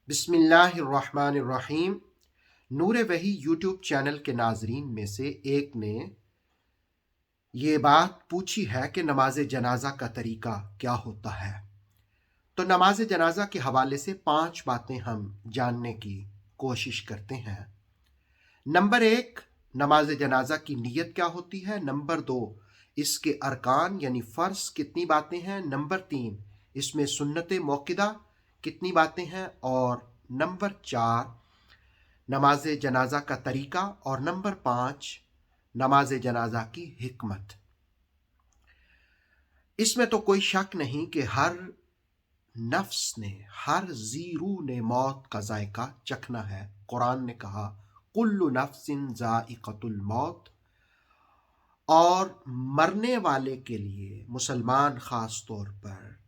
बिस्मिल्लाहिर्रहमानिर्रहीम। नूर वही YouTube channel के नाजरीन में से एक ने ये बात पूछी है कि नमाज जनाजा का तरीका क्या होता है। तो नमाज जनाजा के हवाले से 5 बातें हम जानने की कोशिश करते हैं। नंबर 1, नमाज जनाजा की नीयत क्या होती है। नंबर 2, इसके अरकान यानी फ़र्ज कितनी बातें हैं। नंबर 3, इसमें सुन्नत मौक़िदा कितनी बातें हैं। और नंबर 4, नमाज जनाजा का तरीका। और नंबर 5, नमाज जनाजा की हिकमत। इसमें तो कोई शक नहीं कि हर नफ्स ने, हर ज़ीरू ने मौत का जायका चखना है। कुरान ने कहा कुल्लु नफ्सिन ज़ाइक़तुल मौत। और मरने वाले के लिए मुसलमान ख़ास तौर पर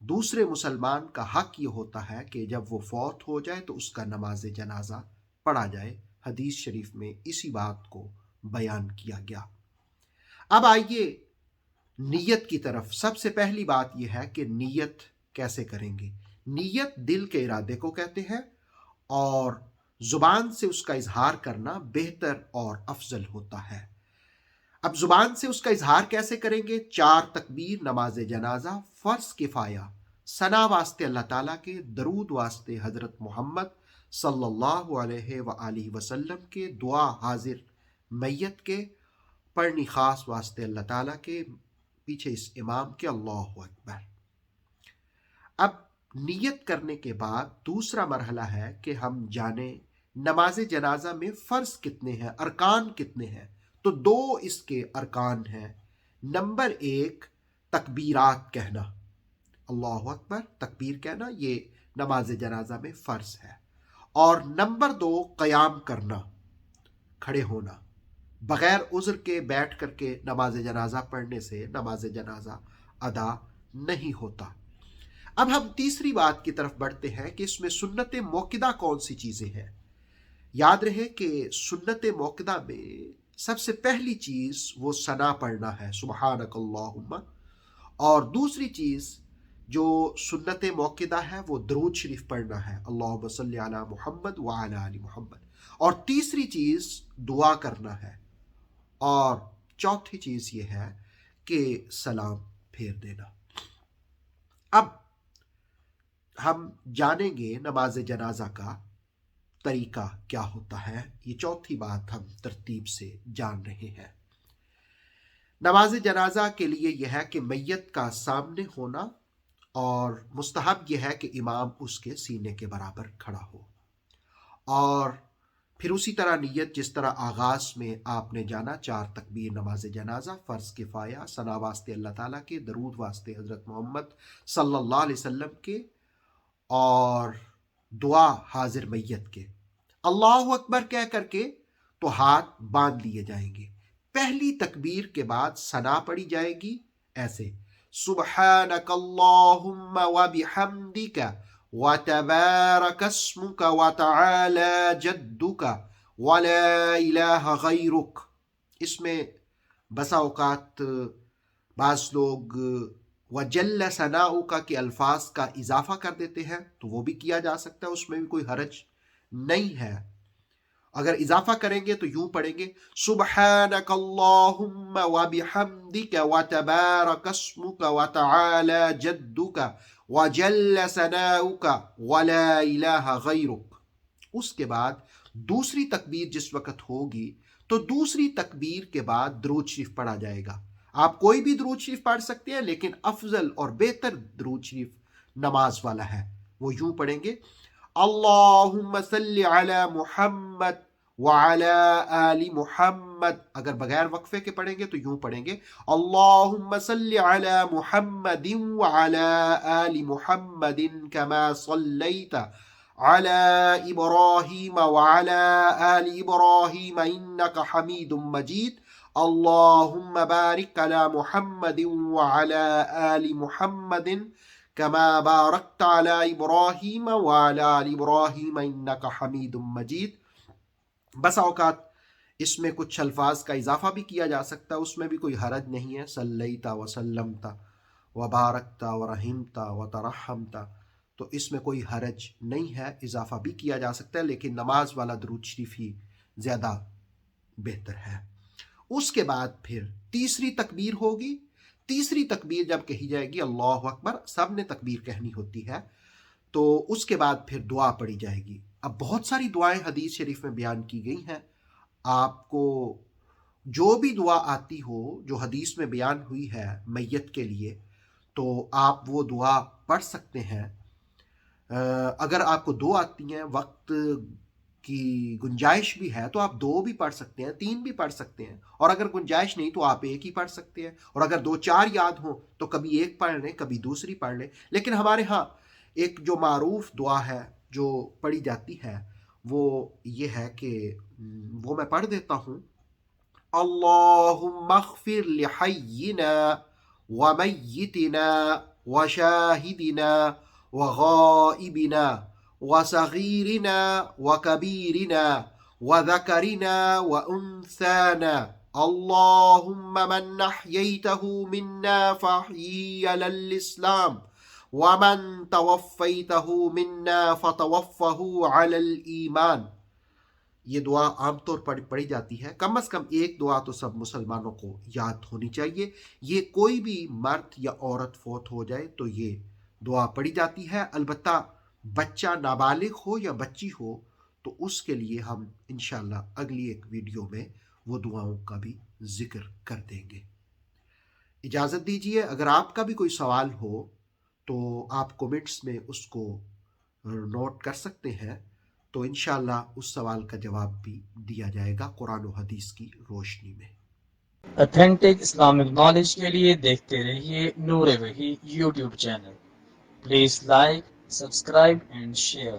दूसरे मुसलमान का हक ये होता है कि जब वो फौत हो जाए तो उसका नमाज जनाजा पढ़ा जाए। हदीस शरीफ में इसी बात को बयान किया गया। अब आइए नीयत की तरफ। सबसे पहली बात यह है कि नीयत कैसे करेंगे। नीयत दिल के इरादे को कहते हैं और जुबान से उसका इजहार करना बेहतर और अफजल होता है। अब जुबान से उसका इजहार कैसे करेंगे। 4 तकबीर नमाज जनाजा, फ़र्ज किफ़ाया, सना वास्ते अल्लाह ताला के, दरूद वास्ते हज़रत मोहम्मद सल्लल्लाहु अलैहि वसल्लम के, दुआ हाजिर मैयत के, पढ़नी ख़ास वास्ते अल्लाह ताला के, पीछे इस इमाम के अल्लाहु अकबर। अब नियत करने के बाद दूसरा मरहला है कि हम जाने नमाज जनाजा में फ़र्ज कितने हैं, अरकान कितने हैं। तो 2 इसके अरकान हैं। नंबर 1, तकबीरात कहना, अल्लाहु अकबर, तकबीर कहना, ये नमाज जनाजा में फ़र्ज है। और नंबर 2, क़याम करना, खड़े होना। बग़ैर उज़्र के बैठ करके नमाज जनाजा पढ़ने से नमाज जनाजा अदा नहीं होता। अब हम तीसरी बात की तरफ बढ़ते हैं कि इसमें सुन्नत मौक़िदा कौन सी चीज़ें हैं। याद रहे कि सुन्नत मौक़िदा में सबसे पहली चीज़ वो सना पढ़ना है, सुबहानकल्लाहुम्मा। और दूसरी चीज़ जो सुन्नत मौक़िदा है वो दरूद शरीफ पढ़ना है, अल्लाहुम्मा सल्ली अला मुहम्मद व अला आलि मुहम्मद। और तीसरी चीज़ दुआ करना है। और चौथी चीज़ ये है कि सलाम फेर देना। अब हम जानेंगे नमाज जनाजा का तरीका क्या होता है। ये चौथी बात हम तरतीब से जान रहे हैं। नमाज जनाजा के लिए यह है कि मैयत का सामने होना और मुस्तहब यह है कि इमाम उसके सीने के बराबर खड़ा हो। और फिर उसी तरह नियत, जिस तरह आगाज़ में आपने जाना, 4 तकबीर नमाज जनाजा, फ़र्ज़ किफ़ाया, सना वास्ते अल्लाह ताला के, दरूद वास्ते हज़रत मोहम्मद सल्लल्लाहु अलैहि वसल्लम के, और दुआ हाजिर मैयत के। अल्लाहु अकबर कह करके तो हाथ बांध लिए जाएंगे। पहली तकबीर के बाद सना पढ़ी जाएगी ऐसे, सुब्हानकल्लाहुम्मा व बिहम्दिका व तबारक अस्मुका व तआला जद्दुका व ला इलाहा गैरुक। इसमें बसा औकात बाज़ लोग वजल्ल सनाउका के अल्फाज का इजाफा कर देते हैं, तो वो भी किया जा सकता है, उसमें भी कोई हरज नहीं है। अगर इजाफा करेंगे तो यूं पढ़ेंगे, सुब्हानकल्लाहुम्मा व बिहम्दिका व तबारक अस्मुका व तआला जद्दुका व जल्ल सनाउका व ला इलाहा गैरुक। उसके बाद दूसरी तकबीर जिस वक्त होगी तो दूसरी तकबीर के बाद दरूद शरीफ पढ़ा जाएगा। आप कोई भी दरूद शरीफ पढ़ सकते हैं, लेकिन अफजल और बेहतर दरूद शरीफ नमाज वाला है। वो यूं पढ़ेंगे, अल्लाहुम्मा सल्ली अला मुहम्मद व अला आलि मुहम्मद। अगर बगैर वक्फे के पढ़ेंगे तो यूं पढ़ेंगे, अल्लाहुम्मा सल्ली अला मुहम्मदिन व अला आलि मुहम्मदिन कमा सल्लैता अला इब्राहीम व अला आलि इब्राहीम इन्नका हमीदुम मजीद। अल्लाहुम्मा बारिक अला मुहम्मदिन व अला आलि मुहम्मदिन कमा बारकता अला इब्राहीम व अला आलि इब्राहीम इन्नका हमीदुम मजीद। बस औकात इसमें कुछ अल्फाज का इजाफा भी किया जा सकता है, उसमें भी कोई हरज नहीं है। सल्लैता व सल्लमता व बारकता व रहीमता व तरहमता, تو اس میں کوئی حرج نہیں ہے، اضافہ بھی کیا جا سکتا ہے، لیکن نماز والا درود شریف ہی زیادہ بہتر ہے۔ اس کے بعد پھر تیسری تکبیر ہوگی۔ تیسری تکبیر جب کہی جائے گی اللہ اکبر، سب نے تکبیر کہنی ہوتی ہے، تو اس کے بعد پھر دعا پڑھی جائے گی۔ اب بہت ساری دعائیں حدیث شریف میں بیان کی گئی ہیں، آپ کو جو بھی دعا آتی ہو جو حدیث میں بیان ہوئی ہے میت کے لیے، تو آپ وہ دعا پڑھ سکتے ہیں۔ اگر آپ کو دو آتی ہیں، وقت کی گنجائش بھی ہے، تو آپ دو بھی پڑھ سکتے ہیں، تین بھی پڑھ سکتے ہیں، اور اگر گنجائش نہیں تو آپ ایک ہی پڑھ سکتے ہیں، اور اگر دو چار یاد ہوں تو کبھی ایک پڑھ لیں، کبھی دوسری پڑھ لیں۔ لیکن ہمارے ہاں ایک جو معروف دعا ہے جو پڑھی جاتی ہے وہ یہ ہے کہ وہ میں پڑھ دیتا ہوں۔ اللہم اغفر لحینا ومیتنا وشاہدنا وغائبنا وصغیرنا وکبیرنا وذکرنا وانثانا اللہم من احییتہ منا فاحیی علی الاسلام ومن توفیتہ منا فتوفہ علی الایمان۔ یہ دعا عام طور پر پڑھی جاتی ہے، کم از کم ایک دعا تو سب مسلمانوں کو یاد ہونی چاہیے۔ یہ کوئی بھی مرد یا عورت فوت ہو جائے تو یہ دعا پڑھی جاتی ہے، البتہ بچہ نابالغ ہو یا بچی ہو تو اس کے لیے ہم انشاءاللہ اگلی ایک ویڈیو میں وہ دعاؤں کا بھی ذکر کر دیں گے۔ اجازت دیجیے، اگر آپ کا بھی کوئی سوال ہو تو آپ کومنٹس میں اس کو نوٹ کر سکتے ہیں، تو انشاءاللہ اس سوال کا جواب بھی دیا جائے گا قرآن و حدیث کی روشنی میں۔ اتھینٹک اسلامک نالج کے لیے دیکھتے رہیے نور وحی YouTube channel. Please like, subscribe and share.